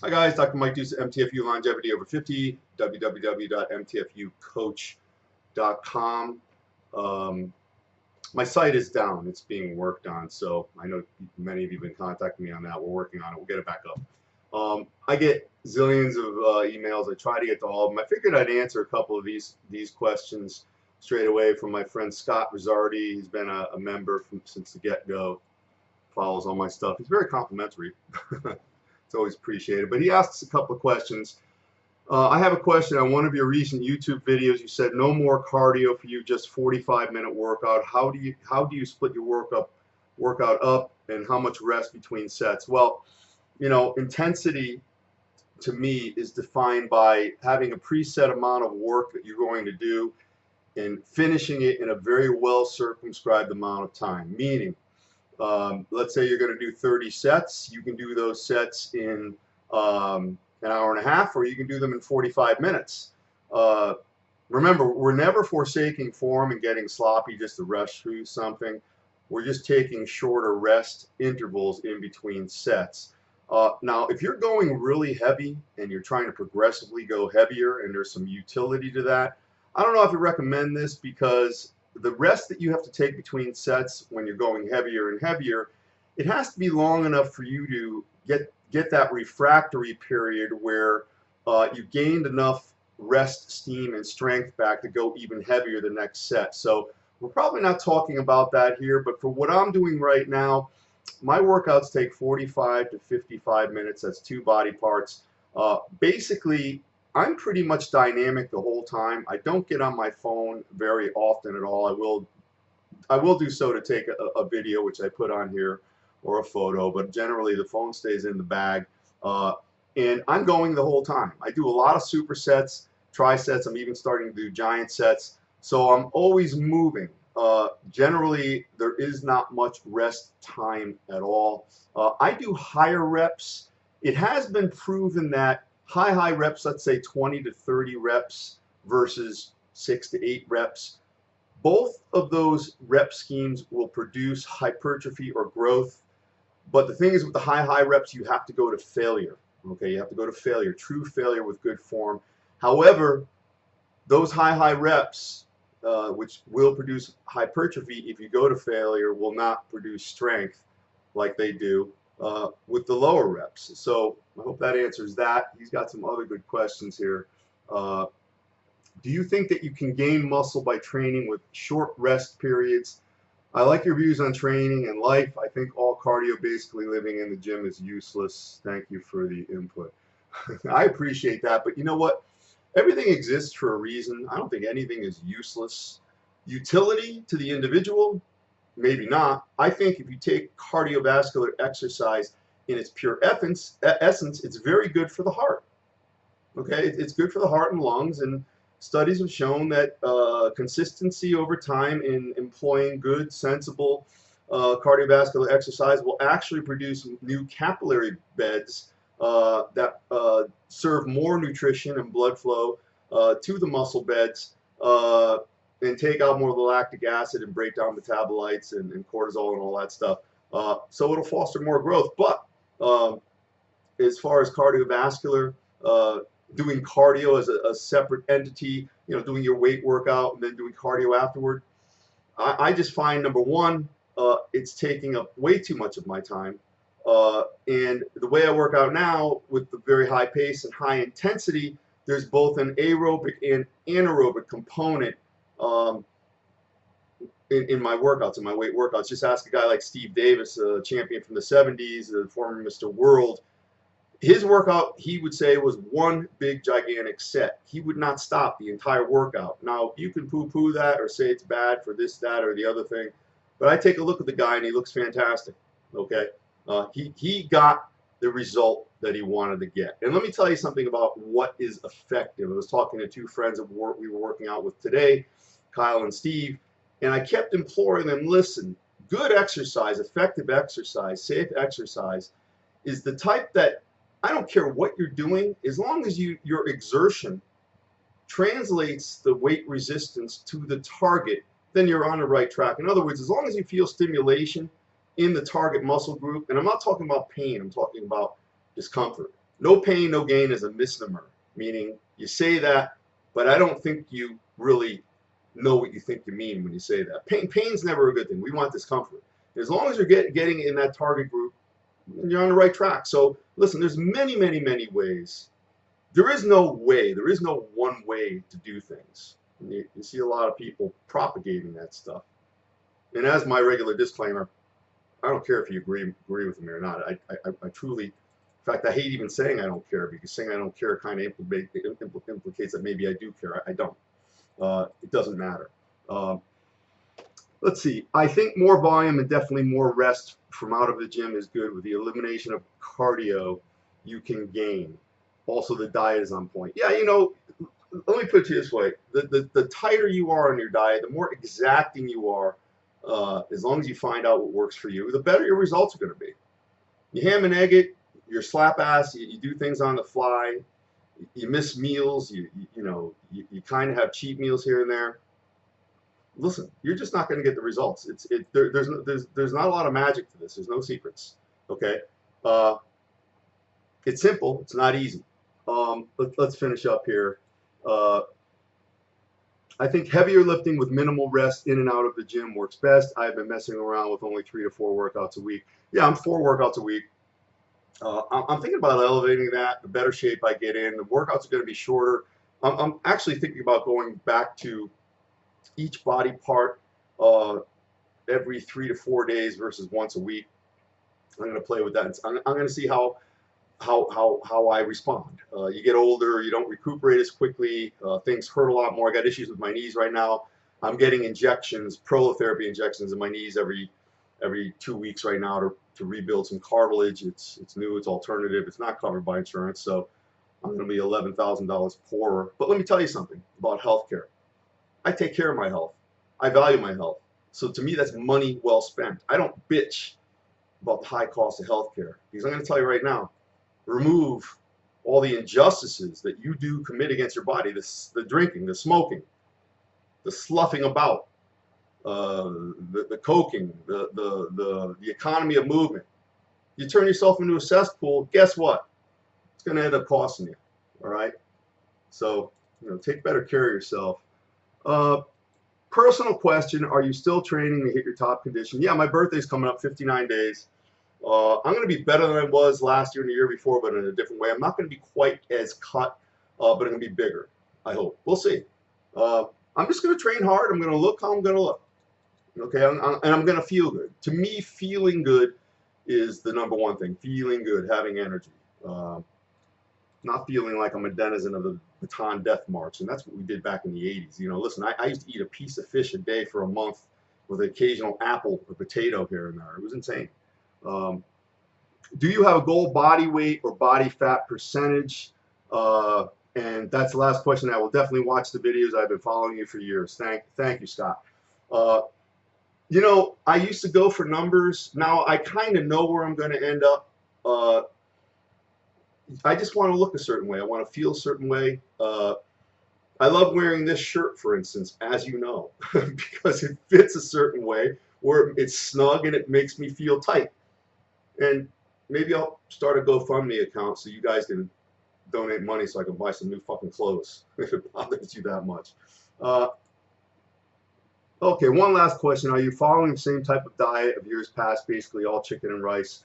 Hi guys, Dr. Mike Dusa, MTFU Longevity Over 50, www.mtfucoach.com. Um, my site is down. It's being worked on, so I know many of you have been contacting me on that. We're working on it. We'll get it back up. I get zillions of emails. I try to get to all of them. I figured I'd answer a couple of these questions straight away from my friend Scott Rizzardi. He's been a member since the get-go, follows all my stuff. He's very complimentary. It's always appreciated. But he asks a couple of questions. I have a question on one of your recent YouTube videos. You said no more cardio for you, just 45-minute workout. How do you split your workout up, and how much rest between sets? Well, intensity to me is defined by having a preset amount of work that you're going to do and finishing it in a very well circumscribed amount of time. Meaning, let's say you're going to do 30 sets. You can do those sets in an hour and a half, or you can do them in 45 minutes. Remember, we're never forsaking form and getting sloppy just to rush through something. We're just taking shorter rest intervals in between sets. Now, if you're going really heavy and you're trying to progressively go heavier and there's some utility to that, I don't know if I recommend this, because the rest that you have to take between sets when you're going heavier and heavier, it has to be long enough for you to get that refractory period where you gained enough rest, steam, and strength back to go even heavier the next set. So we're probably not talking about that here, but for what I'm doing right now, my workouts take 45 to 55 minutes. That's 2 body parts. Basically, I'm pretty much dynamic the whole time. I don't get on my phone very often at all. I will do so to take a video, which I put on here, or a photo, but generally the phone stays in the bag. And I'm going the whole time. I do a lot of supersets, trisets. I'm even starting to do giant sets. So I'm always moving. Generally, there is not much rest time at all. I do higher reps. It has been proven that high reps, let's say 20 to 30 reps versus 6 to 8 reps, both of those rep schemes will produce hypertrophy or growth. But the thing is, with the high reps, you have to go to failure. Okay, you have to go to failure, true failure with good form. However, those high reps, which will produce hypertrophy, if you go to failure, will not produce strength like they do with the lower reps. So I hope that answers that. He's got some other good questions here. Do you think that you can gain muscle by training with short rest periods? I like your views on training and life. I think all cardio, basically living in the gym, is useless. Thank you for the input. I appreciate that, but you know what? Everything exists for a reason. I don't think anything is useless. Utility to the individual, maybe not. I think if you take cardiovascular exercise in its pure essence, it's very good for the heart. Okay, it's good for the heart and lungs, and studies have shown that consistency over time in employing good, sensible cardiovascular exercise will actually produce new capillary beds that serve more nutrition and blood flow to the muscle beds, and take out more of the lactic acid and break down metabolites and cortisol and all that stuff. So it'll foster more growth. But as far as cardiovascular, doing cardio as a separate entity, doing your weight workout and then doing cardio afterward, I just find, number one, it's taking up way too much of my time. And the way I work out now, with the very high pace and high intensity, there's both an aerobic and anaerobic component in my workouts, in my weight workouts. Just ask a guy like Steve Davis, a champion from the 70s, a former Mr. World. His workout, he would say, was one big gigantic set. He would not stop the entire workout. Now, you can poo-poo that or say it's bad for this, that, or the other thing, but I take a look at the guy and he looks fantastic. Okay, he got the result that he wanted to get. And let me tell you something about what is effective. I was talking to 2 friends of work we were working out with today, Kyle and Steve, and I kept imploring them, listen, good exercise, effective exercise, safe exercise is the type that, I don't care what you're doing, as long as your exertion translates the weight resistance to the target, then you're on the right track. In other words, as long as you feel stimulation in the target muscle group, and I'm not talking about pain, I'm talking about discomfort. No pain, no gain is a misnomer, meaning you say that, but I don't think you really know what you think you mean when you say that. Pain's never a good thing. We want discomfort. As long as you're getting in that target group, you're on the right track. So listen, there's many ways. There is no way, there is no one way to do things. You see a lot of people propagating that stuff. And as my regular disclaimer, I don't care if you agree with me or not. I truly, in fact, I hate even saying I don't care, because saying I don't care kind of implicates that maybe I do care. I don't. It doesn't matter. Let's see. I think more volume and definitely more rest from out of the gym is good. With the elimination of cardio, you can gain. Also, the diet is on point. Yeah, you know, let me put it to you this way. The tighter you are on your diet, the more exacting you are, as long as you find out what works for you, the better your results are going to be. You ham and egg it, you're slap ass, you do things on the fly, you miss meals, you kind of have cheat meals here and there. Listen, you're just not going to get the results. There's not a lot of magic to this. There's no secrets. Okay, it's simple. It's not easy. Let's finish up here. I think heavier lifting with minimal rest in and out of the gym works best. I've been messing around with only 3 to 4 workouts a week. Yeah, I'm 4 workouts a week. I'm thinking about elevating that. The better shape I get in, the workouts are going to be shorter. I'm actually thinking about going back to each body part every 3 to 4 days versus once a week. I'm going to play with that. I'm going to see how I respond. You get older, you don't recuperate as quickly. Things hurt a lot more. I got issues with my knees right now. I'm getting injections, prolotherapy injections in my knees every 2 weeks right now to rebuild some cartilage. It's new, it's alternative, it's not covered by insurance, so I'm going to be $11,000 poorer. But let me tell you something about healthcare. I take care of my health. I value my health. So to me, that's money well spent. I don't bitch about the high cost of healthcare, because I'm going to tell you right now, remove all the injustices that you do commit against your body, the drinking, the smoking, the sloughing about, the coking, the economy of movement. You turn yourself into a cesspool, guess what? It's going to end up costing you. All right? So, take better care of yourself. Personal question, are you still training to hit your top condition? Yeah, my birthday's coming up, 59 days. I'm going to be better than I was last year and the year before, but in a different way. I'm not going to be quite as cut, but I'm going to be bigger, I hope. We'll see. I'm just going to train hard. I'm going to look how I'm going to look. Okay, and I'm going to feel good. To me, feeling good is the number one thing. Feeling good, having energy. Not feeling like I'm a denizen of the Bataan Death March. And that's what we did back in the 80s. Listen, I used to eat a piece of fish a day for a month with an occasional apple or potato here and there. It was insane. Do you have a goal body weight or body fat percentage? And that's the last question. I will definitely watch the videos. I've been following you for years. Thank you, Scott. I used to go for numbers. Now I kind of know where I'm going to end up. I just want to look a certain way. I want to feel a certain way. I love wearing this shirt, for instance, as you know, because it fits a certain way where it's snug and it makes me feel tight. And maybe I'll start a GoFundMe account so you guys can donate money so I can buy some new fucking clothes if it bothers you that much. Okay, one last question. Are you following the same type of diet of years past, basically all chicken and rice?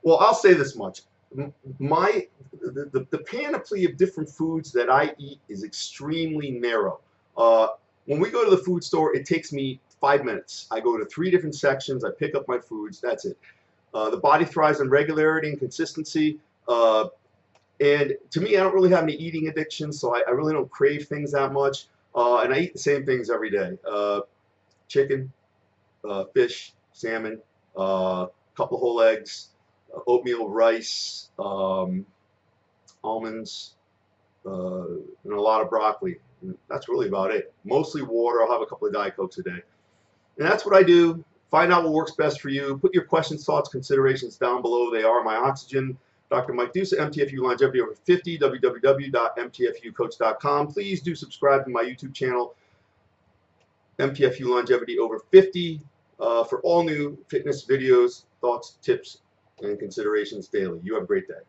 Well, I'll say this much. The panoply of different foods that I eat is extremely narrow. When we go to the food store, it takes me 5 minutes. I go to 3 different sections. I pick up my foods. That's it. The body thrives on regularity and consistency. And to me, I don't really have any eating addiction, so I really don't crave things that much. And I eat the same things every day. Chicken, fish, salmon, couple of whole eggs, oatmeal, rice, almonds, and a lot of broccoli. And that's really about it. Mostly water. I'll have a couple of Diet Cokes a day. And that's what I do. Find out what works best for you. Put your questions, thoughts, considerations down below. They are my oxygen. Dr. Mike Dusa, MTFU Longevity over 50, www.mtfucoach.com. Please do subscribe to my YouTube channel, MTFU Longevity over 50, for all new fitness videos, thoughts, tips, and considerations daily. You have a great day.